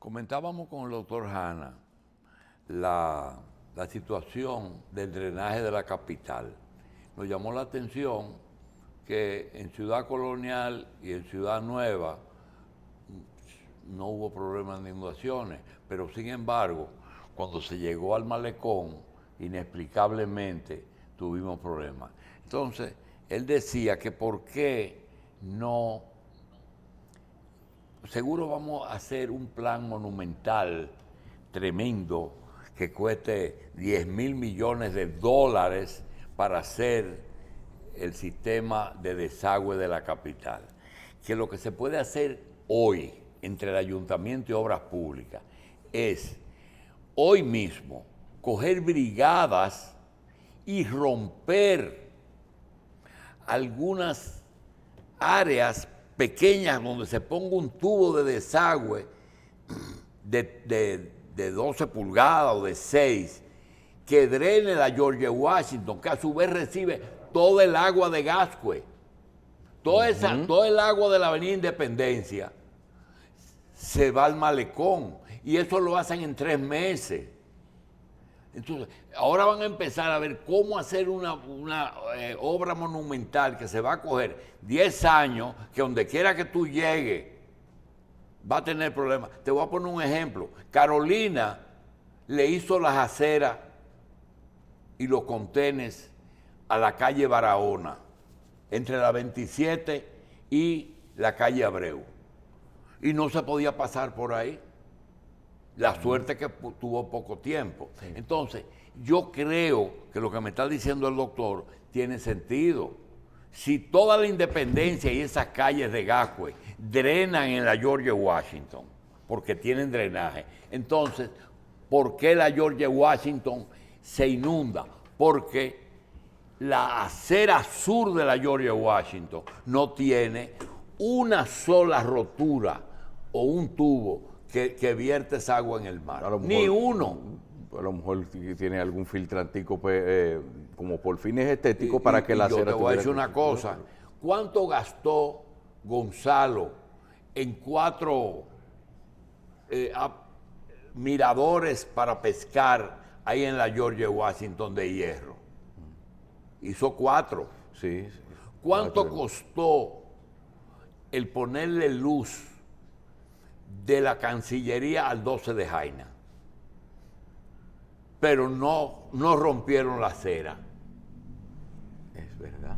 Comentábamos con el doctor Hanna la situación del drenaje de la capital. Nos llamó la atención que en Ciudad Colonial y en Ciudad Nueva no hubo problemas de inundaciones, pero sin embargo, cuando se llegó al malecón, inexplicablemente tuvimos problemas. Entonces, él decía que por qué no, seguro vamos a hacer un plan monumental tremendo que cueste 10.000 millones de dólares para hacer el sistema de desagüe de la capital. Que lo que se puede hacer hoy entre el ayuntamiento y obras públicas es hoy mismo coger brigadas y romper algunas áreas pequeñas donde se ponga un tubo de desagüe de 12 pulgadas o de 6 que drene la George Washington, que a su vez recibe todo el agua de Gascue, todo el agua de la Avenida Independencia se va al malecón, y eso lo hacen en 3 meses. Entonces, ahora van a empezar a ver cómo hacer una obra monumental que se va a coger 10 años, que donde quiera que tú llegues va a tener problemas. Te voy a poner un ejemplo. Carolina le hizo las aceras y los contenes a la calle Barahona, entre la 27 y la calle Abreu. Y no se podía pasar por ahí. La suerte que tuvo poco tiempo. Entonces, yo creo que lo que me está diciendo el doctor tiene sentido. Si toda la Independencia y esas calles de Gascue drenan en la George Washington, porque tienen drenaje, entonces, ¿por qué la George Washington se inunda? Porque la acera sur de la George Washington no tiene una sola rotura o un tubo que vierte esa agua en el mar. Mejor, ni uno. A lo mejor tiene algún filtrantico como por fines estéticos para que la acera... Yo te voy a decir una cosa. ¿Cuánto gastó Gonzalo en 4 miradores para pescar ahí en la George Washington de hierro? Hizo 4. Sí. ¿Cuánto costó el ponerle luz de la Cancillería al 12 de Jaina? Pero no rompieron la acera. Es verdad.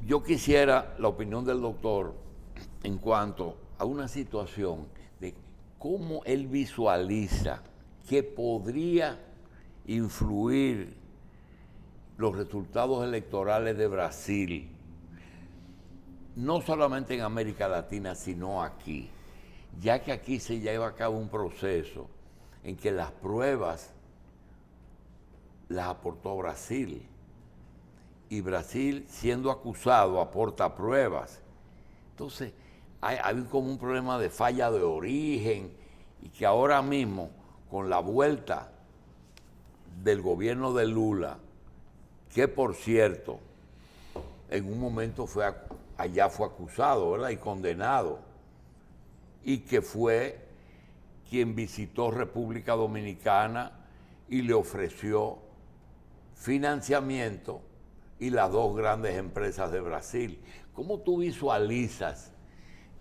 Yo quisiera la opinión del doctor en cuanto a una situación de cómo él visualiza que podría influir los resultados electorales de Brasil, no solamente en América Latina, sino aquí, ya que aquí se lleva a cabo un proceso en que las pruebas las aportó Brasil, y Brasil, siendo acusado, aporta pruebas. Entonces, hay como un problema de falla de origen, y que ahora mismo, con la vuelta del gobierno de Lula, que por cierto, en un momento allá fue acusado, ¿verdad?, y condenado, y que fue quien visitó República Dominicana y le ofreció financiamiento, y las 2 grandes empresas de Brasil. ¿Cómo tú visualizas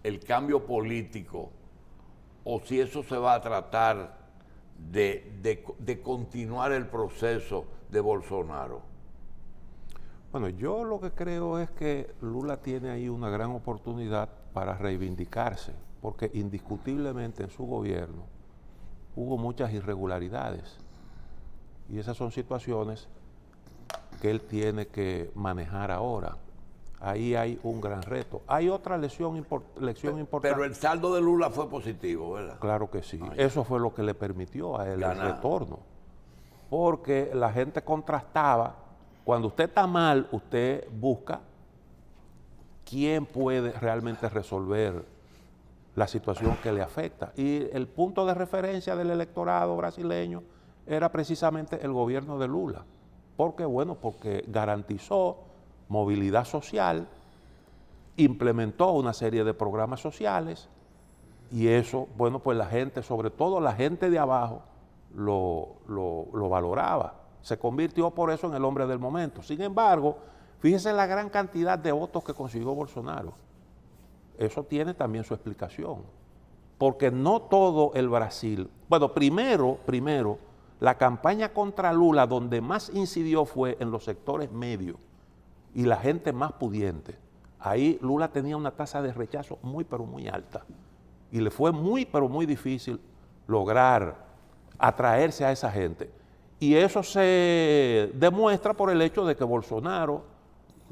el cambio político, o si eso se va a tratar de continuar el proceso de Bolsonaro? Bueno, yo lo que creo es que Lula tiene ahí una gran oportunidad para reivindicarse, porque indiscutiblemente en su gobierno hubo muchas irregularidades, y esas son situaciones que él tiene que manejar ahora. Ahí hay un gran reto. Hay otra lección importante. Pero el saldo de Lula fue positivo, ¿verdad? Claro que sí. Eso fue lo que le permitió a él el retorno. Porque la gente contrastaba. Cuando usted está mal, usted busca quién puede realmente resolver la situación que le afecta. Y el punto de referencia del electorado brasileño era precisamente el gobierno de Lula. ¿Por qué? Bueno, porque garantizó movilidad social, implementó una serie de programas sociales Y eso, bueno, pues la gente, sobre todo la gente de abajo, lo valoraba. Se convirtió por eso en el hombre del momento. Sin embargo, fíjese la gran cantidad de votos que consiguió Bolsonaro. Eso tiene también su explicación. Porque no todo el Brasil... Bueno, primero, la campaña contra Lula donde más incidió fue en los sectores medios y la gente más pudiente. Ahí Lula tenía una tasa de rechazo muy, pero muy alta. Y le fue muy, pero muy difícil lograr atraerse a esa gente. Y eso se demuestra por el hecho de que Bolsonaro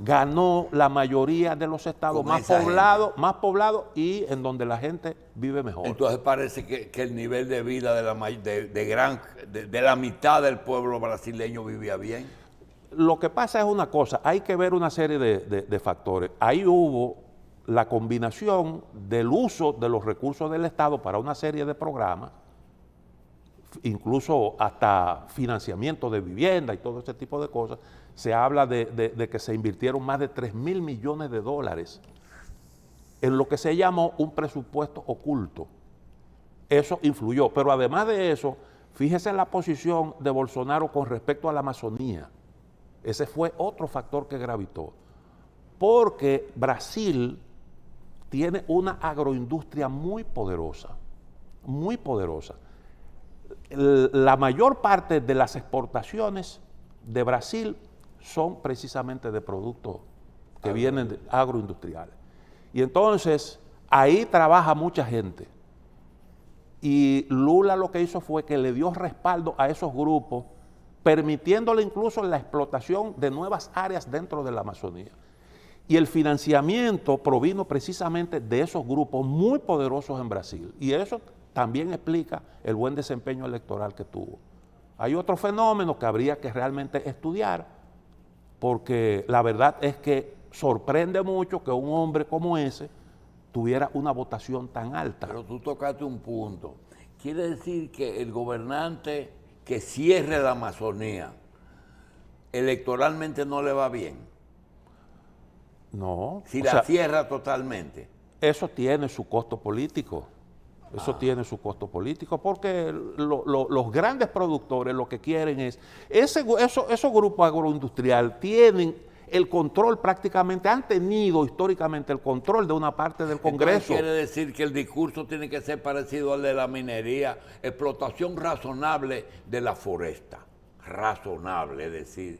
ganó la mayoría de los estados más poblados y en donde la gente vive mejor. Entonces parece que el nivel de vida de la mitad del pueblo brasileño vivía bien. Lo que pasa es una cosa, hay que ver una serie de factores. Ahí hubo la combinación del uso de los recursos del Estado para una serie de programas, incluso hasta financiamiento de vivienda y todo ese tipo de cosas. Se habla de que se invirtieron más de 3.000 millones de dólares en lo que se llamó un presupuesto oculto. Eso influyó, pero además de eso, fíjese en la posición de Bolsonaro con respecto a la Amazonía. Ese fue otro factor que gravitó, porque Brasil tiene una agroindustria muy poderosa, muy poderosa. La mayor parte de las exportaciones de Brasil son precisamente de productos que vienen de agroindustriales. Y entonces, ahí trabaja mucha gente. Y Lula lo que hizo fue que le dio respaldo a esos grupos, permitiéndole incluso la explotación de nuevas áreas dentro de la Amazonía. Y el financiamiento provino precisamente de esos grupos muy poderosos en Brasil. Y eso también explica el buen desempeño electoral que tuvo. Hay otro fenómeno que habría que realmente estudiar, porque la verdad es que sorprende mucho que un hombre como ese tuviera una votación tan alta. Pero tú tocaste un punto. Quiere decir que el gobernante que cierre la Amazonía electoralmente no le va bien. No. Si la cierra totalmente. Eso tiene su costo político. Eso tiene su costo político, porque los grandes productores lo que quieren es, esos grupos agroindustriales tienen el control prácticamente, han tenido históricamente el control de una parte del Congreso. Entonces quiere decir que el discurso tiene que ser parecido al de la minería, explotación razonable de la foresta, razonable, es decir,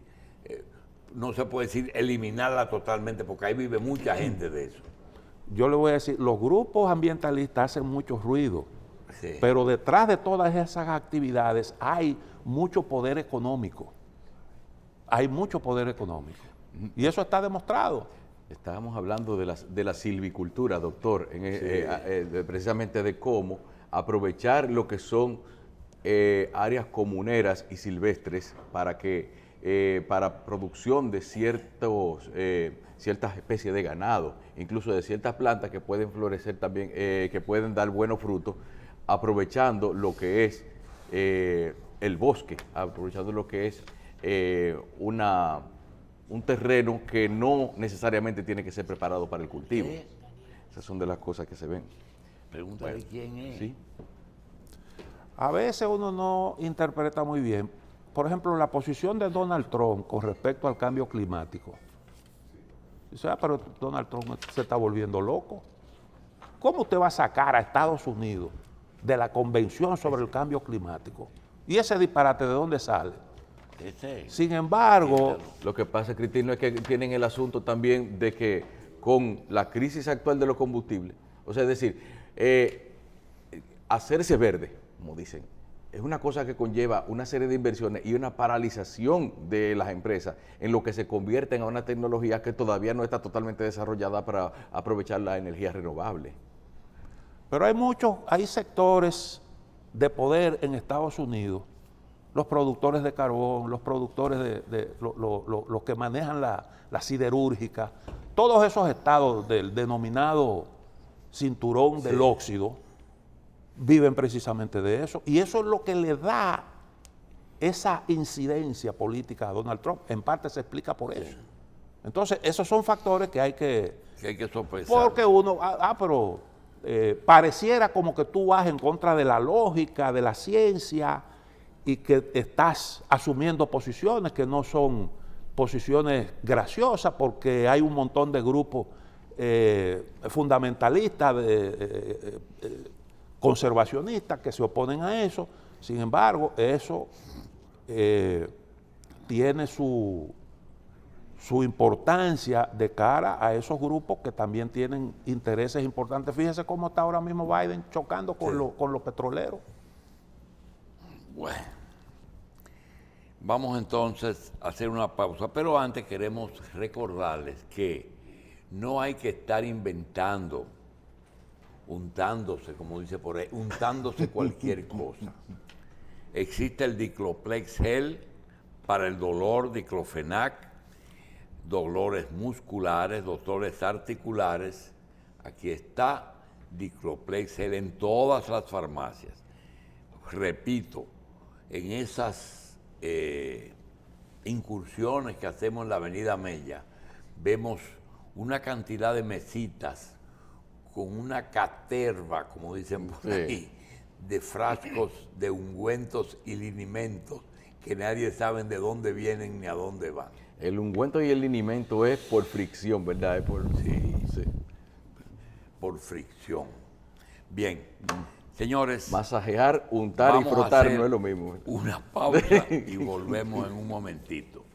no se puede decir eliminarla totalmente, porque ahí vive mucha gente de eso. Yo le voy a decir, los grupos ambientalistas hacen mucho ruido, sí, pero detrás de todas esas actividades hay mucho poder económico. Hay mucho poder económico. Y eso está demostrado. Estábamos hablando de la silvicultura, doctor, precisamente de cómo aprovechar lo que son áreas comuneras y silvestres para producción de ciertas especies de ganado, incluso de ciertas plantas que pueden florecer también, que pueden dar buenos frutos, aprovechando lo que es el bosque, aprovechando lo que es un terreno que no necesariamente tiene que ser preparado para el cultivo. Esas son de las cosas que se ven. Pregúntale quién es. ¿Sí? A veces uno no interpreta muy bien. Por ejemplo, la posición de Donald Trump con respecto al cambio climático. Dice, pero Donald Trump se está volviendo loco. ¿Cómo usted va a sacar a Estados Unidos de la Convención sobre el Cambio Climático? ¿Y ese disparate de dónde sale? Sin embargo... Lo que pasa, Cristino, es que tienen el asunto también de que con la crisis actual de los combustibles, o sea, es decir, hacerse verde, como dicen, es una cosa que conlleva una serie de inversiones y una paralización de las empresas en lo que se convierten a una tecnología que todavía no está totalmente desarrollada para aprovechar la energía renovable. Pero hay sectores de poder en Estados Unidos, los productores de carbón, los productores los que manejan la siderúrgica, todos esos estados del denominado cinturón del óxido, viven precisamente de eso. Y eso es lo que le da esa incidencia política a Donald Trump. En parte se explica por eso. Entonces, esos son factores que hay que sopesar. Porque uno, pero pareciera como que tú vas en contra de la lógica, de la ciencia, y que estás asumiendo posiciones que no son posiciones graciosas, porque hay un montón de grupos fundamentalistas, conservacionistas, que se oponen a eso. Sin embargo, eso tiene su importancia de cara a esos grupos que también tienen intereses importantes. Fíjese cómo está ahora mismo Biden chocando con los petroleros. Bueno, vamos entonces a hacer una pausa, pero antes queremos recordarles que no hay que estar inventando, untándose, como dice por ahí, untándose cualquier cosa. Existe el Dicloplex Gel para el dolor, Diclofenac, dolores musculares, dolores articulares. Aquí está Dicloplex Gel en todas las farmacias. Repito, en esas incursiones que hacemos en la Avenida Mella, vemos una cantidad de mesitas con una caterva, como dicen por ahí, de frascos de ungüentos y linimentos que nadie sabe de dónde vienen ni a dónde van. El ungüento y el linimento es por fricción, ¿verdad? Sí, por fricción. Bien, señores. Masajear, untar y frotar no es lo mismo. Una pausa y volvemos en un momentito.